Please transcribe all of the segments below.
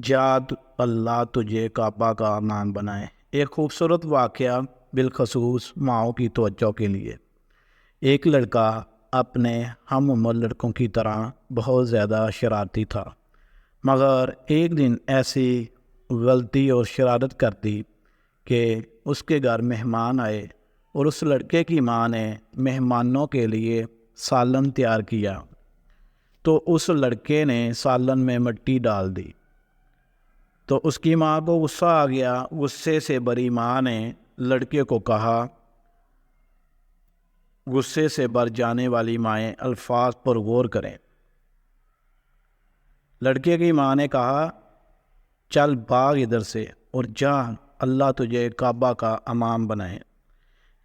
جاد اللہ تجھے کعبہ کا امان بنائے۔ ایک خوبصورت واقعہ بالخصوص ماؤں کی توجہ کے لیے۔ ایک لڑکا اپنے ہم عمر لڑکوں کی طرح بہت زیادہ شرارتی تھا، مگر ایک دن ایسی غلطی اور شرارت کر دی کہ اس کے گھر مہمان آئے اور اس لڑکے کی ماں نے مہمانوں کے لیے سالن تیار کیا تو اس لڑکے نے سالن میں مٹی ڈال دی۔ تو اس کی ماں کو غصہ آ گیا۔ غصے سے بری ماں نے لڑکے کو کہا، غصے سے بھر جانے والی مائیں الفاظ پر غور کریں۔ لڑکے کی ماں نے کہا، چل بھاگ ادھر سے اور جا، اللہ تجھے کعبہ کا امام بنائے۔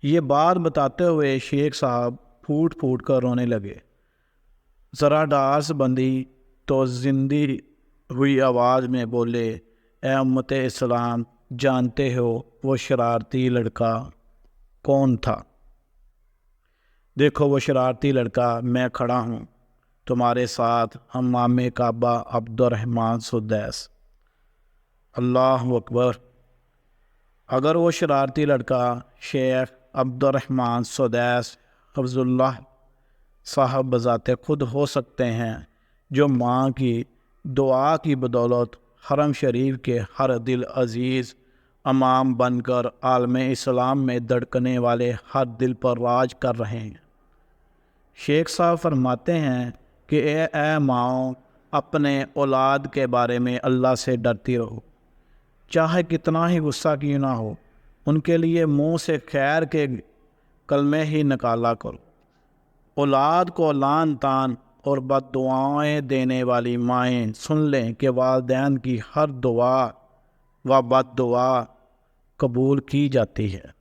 یہ بات بتاتے ہوئے شیخ صاحب پھوٹ پھوٹ کر رونے لگے۔ ذرا ڈاس بندی تو زندی ہوئی آواز میں بولے، اے امت اسلام، جانتے ہو وہ شرارتی لڑکا کون تھا؟ دیکھو وہ شرارتی لڑکا میں کھڑا ہوں تمہارے ساتھ، حمام کعبہ عبد الرحمن سدیس۔ اللہ اکبر! اگر وہ شرارتی لڑکا شیخ عبد الرحمن سدیس حفظ اللہ صاحب بذات خود ہو سکتے ہیں، جو ماں کی دعا کی بدولت حرم شریف کے ہر دل عزیز امام بن کر عالم اسلام میں دھڑکنے والے ہر دل پر راج کر رہے ہیں۔ شیخ صاحب فرماتے ہیں کہ اے ماؤں، اپنے اولاد کے بارے میں اللہ سے ڈرتی رہو، چاہے کتنا ہی غصہ کیوں نہ ہو، ان کے لیے منہ سے خیر کے کلمے ہی نکالا کرو۔ اولاد کو لعن طعن اور بد دعائیں دینے والی مائیں سن لیں کہ والدین کی ہر دعا و بد دعا قبول کی جاتی ہے۔